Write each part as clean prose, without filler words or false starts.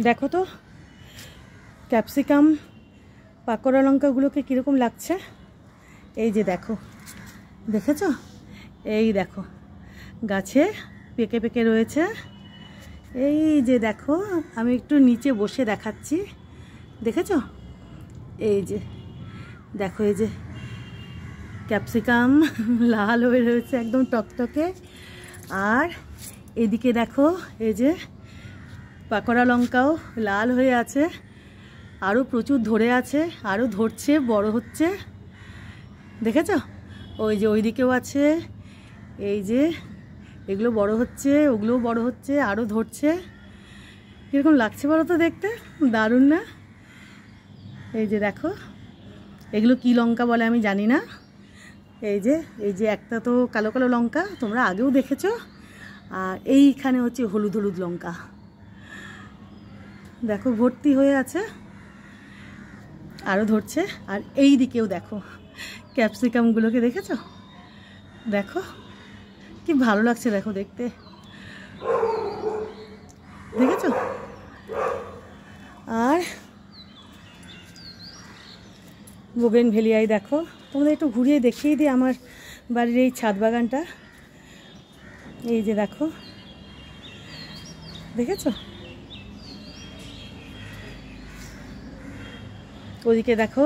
দেখো তো ক্যাপসিকাম পাকোড়া লঙ্কাগুলোকে কীরকম লাগছে। এই যে দেখো, দেখেছো? এই দেখো গাছে পেকে পেকে রয়েছে। এই যে দেখো, আমি একটু নিচে বসে দেখাচ্ছি, দেখেছো? এই যে দেখো, এই যে ক্যাপসিকাম লাল হয়ে রয়েছে একদম টকটকে। আর এদিকে দেখো, এই যে পাকোড়া লঙ্কাও লাল হয়ে আছে, আরও প্রচুর ধরে আছে, আরও ধরছে, বড় হচ্ছে, দেখেছো? ওই যে ওইদিকেও আছে, এই যে এগুলো বড় হচ্ছে, ওগুলোও বড় হচ্ছে, আরও ধরছে। কীরকম লাগছে বলো তো দেখতে? দারুণ না? এই যে দেখো, এগুলো কি লঙ্কা বলে আমি জানি না। এই যে একটা তো কালো কালো লঙ্কা, তোমরা আগেও দেখেছো, আর এইখানে হচ্ছে হলুদ হলুদ লঙ্কা। দেখো ভর্তি হয়ে আছে, আরও ধরছে। আর এই দিকেও দেখো ক্যাপসিকামগুলোকে, দেখেছো? দেখো কি ভালো লাগছে, দেখো দেখতে, দেখেছো? আর বোগেনভেলিয়ায় দেখো, তোমাদের একটু ঘুরিয়ে দেখিয়ে দিই আমার বাড়ির এই ছাদ বাগানটা। এই যে দেখো, দেখেছো? ওদিকে দেখো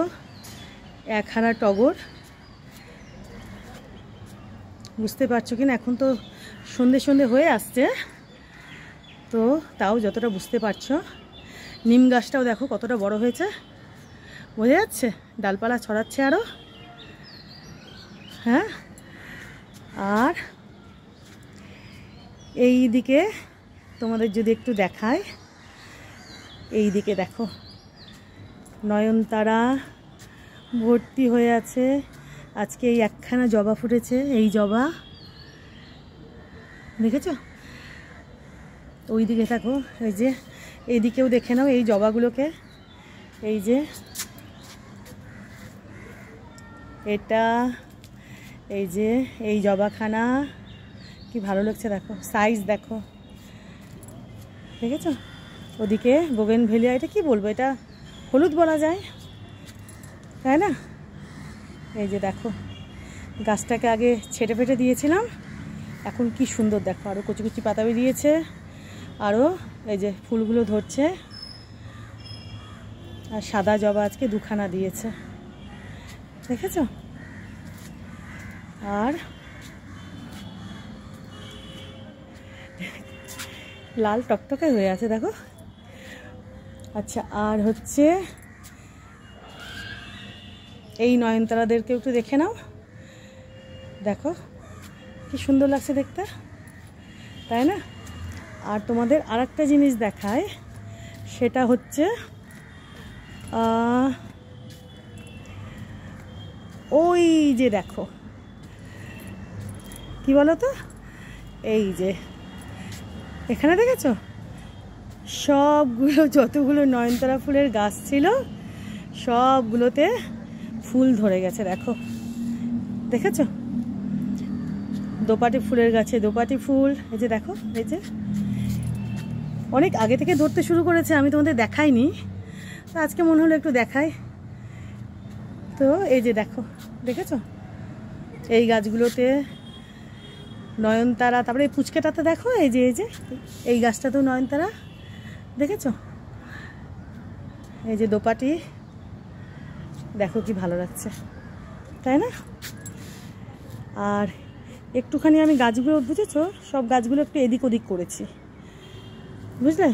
একখানা টগর, বুঝতে পারছো কিনা? এখন তো সন্ধে সন্ধে হয়ে আসছে, তো তাও যতটা বুঝতে পারছো। নিম গাছটাও দেখো কতটা বড় হয়েছে, বোঝা যাচ্ছে? ডালপালা ছড়াচ্ছে আরও। হ্যাঁ, আর এই দিকে তোমাদের যদি একটু দেখায়, এই দিকে দেখো নয়নতারা ভর্তি হয়ে আছে। আজকে এই একখানা জবা ফুটেছে, এই জবা, দেখেছো? ওই দিকে থাকো, এই যে এইদিকেও দেখে নাও এই জবাগুলোকে। এই যে এটা, এই যে এই জবাখানা, কি ভালো লাগছে দেখো, সাইজ দেখো, দেখেছো? ওদিকে বোগেনভেলিয়া, এটা কি বলবো, এটা হলুদ বলা যায়, তাই না? এই যে দেখো, গাছটাকে আগে ছেটে ফেটে দিয়েছিলাম, এখন কি সুন্দর দেখো, আরও কচি কচি পাতা বেরিয়েছে, আরও এই যে ফুলগুলো ধরছে। আর সাদা জবা আজকে দুখানা দিয়েছে, দেখেছো? আর লাল টকটকে হয়ে আছে, দেখো। আচ্ছা, আর হচ্ছে এই নয়নতারাদেরকেও একটু দেখে নাও, দেখো কি সুন্দর লাগছে দেখতে, তাই না? আর তোমাদের আর একটা জিনিস দেখায়, সেটা হচ্ছে ওই যে দেখো, কি বলো তো, এই যে এখানে দেখেছো সবগুলো, যতগুলো নয়নতারা ফুলের গাছ ছিল সবগুলোতে ফুল ধরে গেছে, দেখো, দেখেছো? দোপাটি ফুলের গাছে দোপাটি ফুল, এই যে দেখো, এই যে অনেক আগে থেকে ধরতে শুরু করেছে, আমি তোমাদের দেখাইনি, তো আজকে মনে হলো একটু দেখাই। তো এই যে দেখো, দেখেছো এই গাছগুলোতে নয়নতারা, তারপরে এই পুচকেটাতে দেখো, এই যে এই গাছটাতেও নয়নতারা, দেখেছো? এই যে দোপাটি, দেখো কি ভালো লাগছে, তাই না? আর একটুখানি আমি গাছগুলো, বুঝেছো, সব গাছগুলো একটু এদিক ওদিক করেছি, বুঝলে?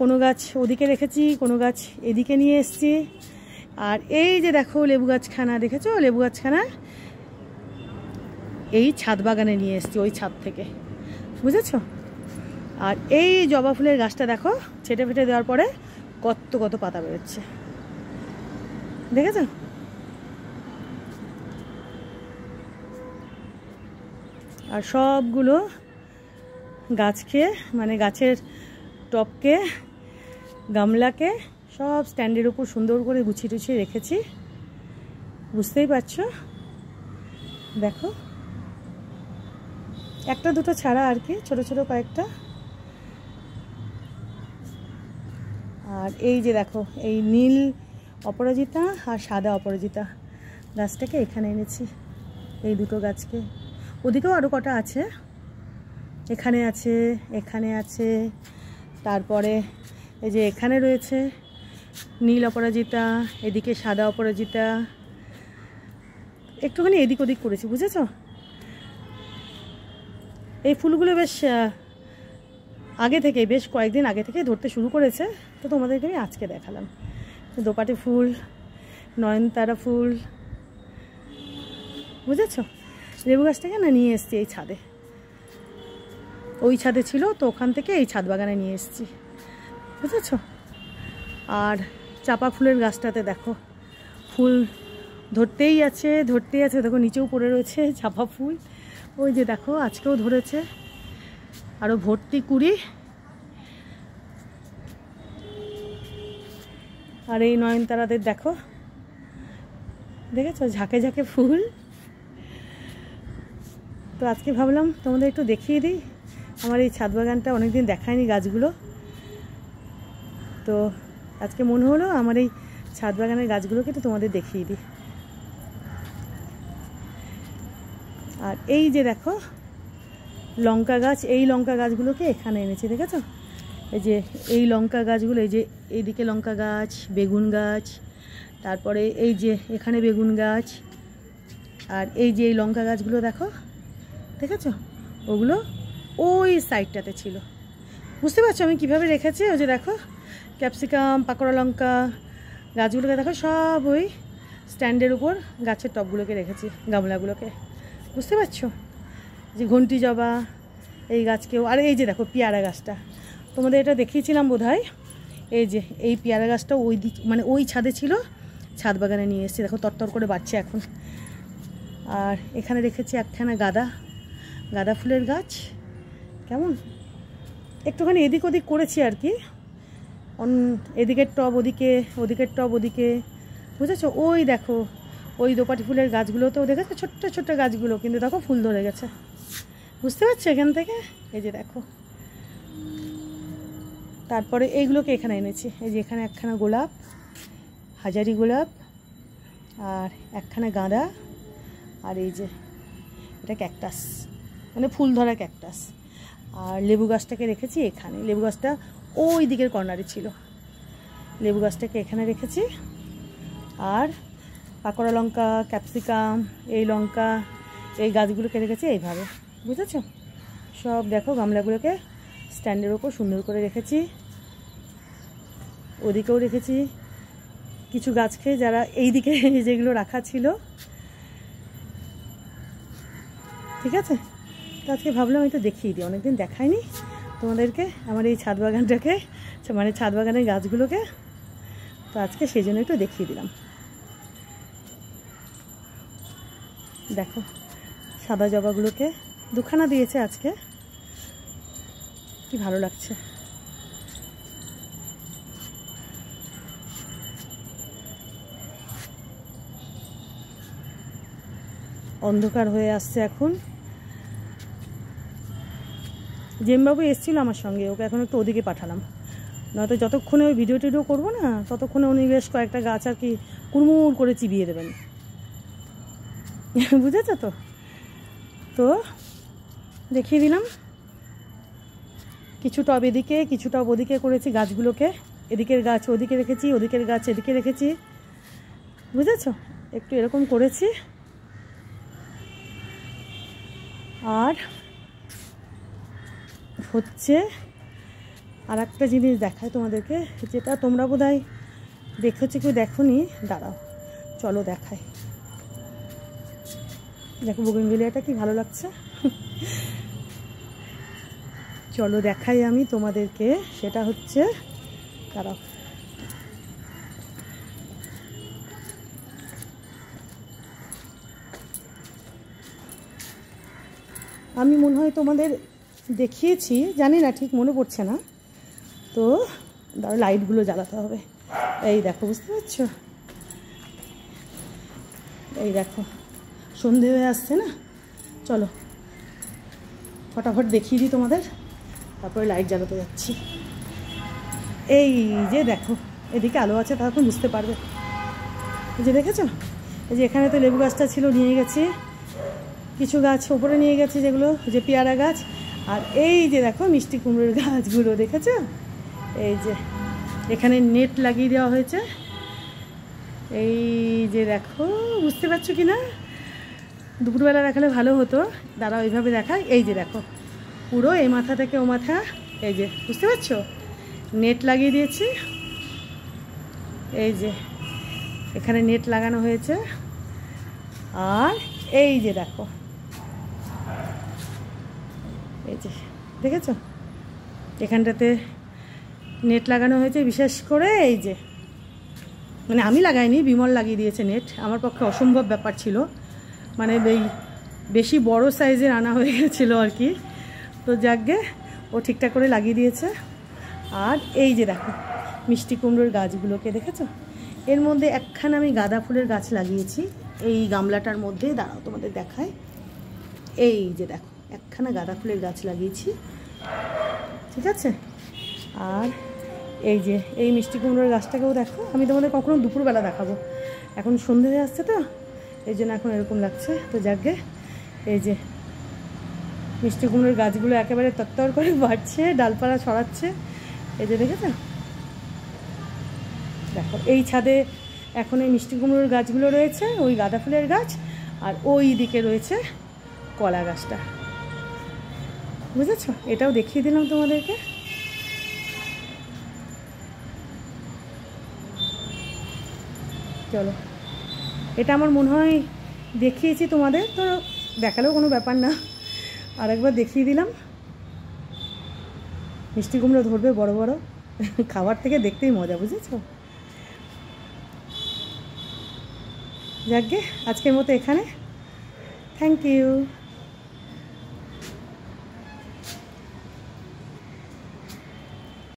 কোনো গাছ ওদিকে রেখেছি, কোনো গাছ এদিকে নিয়ে এসছি। আর এই যে দেখো লেবু গাছখানা, দেখেছো? লেবু গাছখানা এই ছাদ বাগানে নিয়ে এসছি, ওই ছাদ থেকে, বুঝেছো? আর এই জবা ফুলের গাছটা দেখো, ছেটে ফেটে দেওয়ার পরে কত কত পাতা বেরোচ্ছে, দেখেছো? আর সবগুলো গাছকে, মানে গাছের টপকে, গামলাকে সব স্ট্যান্ডের উপর সুন্দর করে গুছিয়ে টুছিয়ে রেখেছি, বুঝতেই পারছো? দেখো, একটা দুটো ছাড়া আর কি, ছোট ছোট কয়েকটা। আর এই যে দেখো এই নীল অপরাজিতা আর সাদা অপরাজিতা গাছটাকে এখানে এনেছি, এই দুটো গাছকে। ওদিকেও আরও কটা আছে, এখানে আছে, এখানে আছে, তারপরে এই যে এখানে রয়েছে নীল অপরাজিতা, এদিকে সাদা অপরাজিতা। একটুখানি এদিক ওদিক করেছি, বুঝেছো? এই ফুলগুলো বেশ আগে থেকে, বেশ কয়েকদিন আগে থেকে ধরতে শুরু করেছে, তো তোমাদেরকে আমি আজকে দেখালাম। দোপাটি ফুল, নয়নতারা ফুল, বুঝেছো? লেবু গাছটাকে না নিয়ে এসছি এই ছাদে, ওই ছাদে ছিল তো ওখান থেকে এই ছাদ বাগানে নিয়ে এসছি, বুঝেছো? আর চাপা ফুলের গাছটাতে দেখো ফুল ধরতেই আছে, ধরতেই আছে, দেখো নিচেও পড়ে রয়েছে চাপা ফুল। ওই যে দেখো আজকেও ধরেছে, আরও ভর্তি কুড়ি। আর এই নয়নতারাদের দেখো, দেখেছো ঝাঁকে ঝাঁকে ফুল। তো আজকে ভাবলাম তোমাদের একটু দেখিয়ে দিই আমার এই ছাদ বাগানটা, অনেকদিন দেখায়নি গাছগুলো, তো আজকে মনে হলো আমার এই ছাদ বাগানের গাছগুলোকে একটু তোমাদের দেখিয়ে দিই। আর এই যে দেখো লঙ্কা গাছ, এই লঙ্কা গাছগুলোকে এখানে এনেছি, দেখেছো? এই যে এই লঙ্কা গাছগুলো, এই যে এইদিকে লঙ্কা গাছ, বেগুন গাছ, তারপরে এই যে এখানে বেগুন গাছ, আর এই যে এই লঙ্কা গাছগুলো দেখো, দেখেছো? ওগুলো ওই সাইডটাতে ছিল, বুঝতে পারছো আমি কীভাবে রেখেছি? ওই যে দেখো ক্যাপসিকাম, পাকোড়া লঙ্কা গাছগুলোকে দেখো সব ওই স্ট্যান্ডের উপর গাছের টবগুলোকে রেখেছি, গামলাগুলোকে, বুঝতে পারছো? যে ঘন্টি জবা এই গাছকেও। আর এই যে দেখো পেয়ারা গাছটা, তোমাদের এটা দেখিয়েছিলাম বোধহয়। এই যে এই পেয়ারা গাছটা ওই দিক, মানে ওই ছাদে ছিল, ছাদ বাগানে নিয়ে এসেছি, দেখো তরতর করে বাড়ছে এখন। আর এখানে রেখেছি একখানা গাঁদা ফুলের গাছ, কেমন একটুখানি এদিক ওদিক করেছি আর কি, এদিকের টব ওদিকে, ওদিকের টব ওদিকে, বুঝেছো? ওই দেখো ওই দোপাটি ফুলের গাছগুলোতেও দেখেছো ছোট্ট ছোট্ট গাছগুলো, কিন্তু দেখো ফুল ধরে গেছে, বুঝতে পারছো? এখান থেকে এই যে দেখো, তারপরে এইগুলোকে এখানে এনেছি, এই যে এখানে একখানা গোলাপ, হাজারি গোলাপ, আর একখানা গাঁদা, আর এই যে এটা ক্যাকটাস, মানে ফুল ধরা ক্যাকটাস। আর লেবু গাছটাকে রেখেছি এখানে, লেবু গাছটা ওই দিকের কর্নারে ছিল, লেবু গাছটাকে এখানে রেখেছি। আর পাকোড়া লঙ্কা, ক্যাপসিকাম, এই লঙ্কা, এই গাছগুলোকে রেখেছি এইভাবে, বুঝেছো? সব দেখো গামলাগুলোকে স্ট্যান্ডের ওপর সুন্দর করে রেখেছি, ওদিকেও রেখেছি কিছু গাছকে, যারা এই দিকে যেগুলো রাখা ছিল, ঠিক আছে? তো আজকে ভাবলাম একটু দেখিয়ে দিই, অনেকদিন দেখাইনি তোমাদেরকে আমার এই ছাদ বাগানটাকে, মানে ছাদ বাগানের গাছগুলোকে, তো আজকে সেই জন্য একটু দেখিয়ে দিলাম। দেখো সাদা জবাগুলোকে দুখানা দিয়েছে আজকে, কি ভালো লাগছে। অন্ধকার হয়ে আসছে এখন। জেমবাবু এসেছিল আমার সঙ্গে, ওকে এখন একটু ওদিকে পাঠালাম, নয়তো যতক্ষণে ওই ভিডিও টিডিও করবো না ততক্ষণে উনি বেশ কয়েকটা গাছ আর কি কুড়মুড় করে চিবিয়ে দেবেন, বুঝেছো তো? তো দেখিয়ে দিলাম, কিছু টব এদিকে, কিছু টব ওদিকে করেছি গাছগুলোকে, এদিকের গাছ ওদিকে রেখেছি, ওদিকের গাছ এদিকে রেখেছি, বুঝেছো? একটু এরকম করেছি। আর হচ্ছে আর একটা জিনিস দেখায় তোমাদেরকে, যেটা তোমরা বোধহয় দেখেছো, কেউ দেখোনি, দাঁড়াও চলো দেখাই। দেখো বোগেনভিলিয়াটা কি ভালো লাগছে, চলো দেখাই আমি তোমাদেরকে। সেটা হচ্ছে, দাঁড়াও, আমি মনে হয় তোমাদের দেখিয়েছি, জানি না, ঠিক মনে পড়ছে না, তো দাঁড়াও লাইটগুলো জ্বালাতে হবে। এই দেখো, বুঝতে পারছো? এই দেখো সন্ধে হয়ে আসছে না, চলো ফটাফট দেখিয়ে দিই তোমাদের, তারপরে লাইট জ্বালাতে যাচ্ছি। এই যে দেখো, এদিকে আলো আছে, তখন বুঝতে পারবে। এই যে দেখেছো, এই যে এখানে তো লেবু গাছটা ছিল, নিয়ে গেছি। কিছু গাছ ওপরে নিয়ে গেছে, যেগুলো যে পেয়ারা গাছ। আর এই যে দেখো মিষ্টি কুমড়োর গাছগুলো, দেখেছো? এই যে এখানে নেট লাগিয়ে দেওয়া হয়েছে। এই যে দেখো, বুঝতে পারছো কি না? দুপুরবেলা দেখালে ভালো হতো, দাঁড়া ওইভাবে দেখায়। এই যে দেখো, পুরো এই মাথা থেকে ও মাথা, এই যে বুঝতে পারছো, নেট লাগিয়ে দিয়েছি। এই যে এখানে নেট লাগানো হয়েছে। আর এই যে দেখো, এই যে দেখেছো, এখানটাতে নেট লাগানো হয়েছে। বিশেষ করে এই যে, মানে আমি লাগাইনি, বিমল লাগিয়ে দিয়েছে নেট। আমার পক্ষে অসম্ভব ব্যাপার ছিল, মানে বেশি বড় সাইজের আনা হয়ে গেছিলো আর কি। তো যাকগে, ও ঠিকঠাক করে লাগিয়ে দিয়েছে। আর এই যে দেখো মিষ্টি কুমড়োর গাছগুলোকে দেখেছো, এর মধ্যে একখানা আমি গাঁদা ফুলের গাছ লাগিয়েছি এই গামলাটার মধ্যে। দাঁড়াও তোমাদের দেখায়। এই যে দেখো, একখানা গাঁদা ফুলের গাছ লাগিয়েছি, ঠিক আছে? আর এই যে এই মিষ্টি কুমড়োর গাছটাকেও দেখো, আমি তোমাদের কখনো দুপুরবেলা দেখাবো, এখন সন্ধে হয়ে আসছে তো, এই জন্য এখন এরকম লাগছে। তো যাকগে, এই যে মিষ্টি কুমড়োর গাছগুলো একেবারে তত্তর করে বাড়ছে, ডালপালা ছড়াচ্ছে। এই যে দেখেছো, দেখো এই ছাদে এখন এই মিষ্টি কুমড়োর গাছগুলো রয়েছে, ওই গাঁদা ফুলের গাছ, আর ওই দিকে রয়েছে কলা গাছটা, বুঝেছো? এটাও দেখিয়ে দিলাম তোমাদেরকে। চলো, এটা আমার মনে হয় দেখিয়েছি তোমাদের, তো দেখালেও কোনো ব্যাপার না, আর একবার দেখিয়ে দিলাম। মিষ্টি কুমড়ো ধরবে বড় বড়, খাবার থেকে দেখতেই মজা, বুঝেছো? যাকগে, আজকের মতো এখানে। Thank you.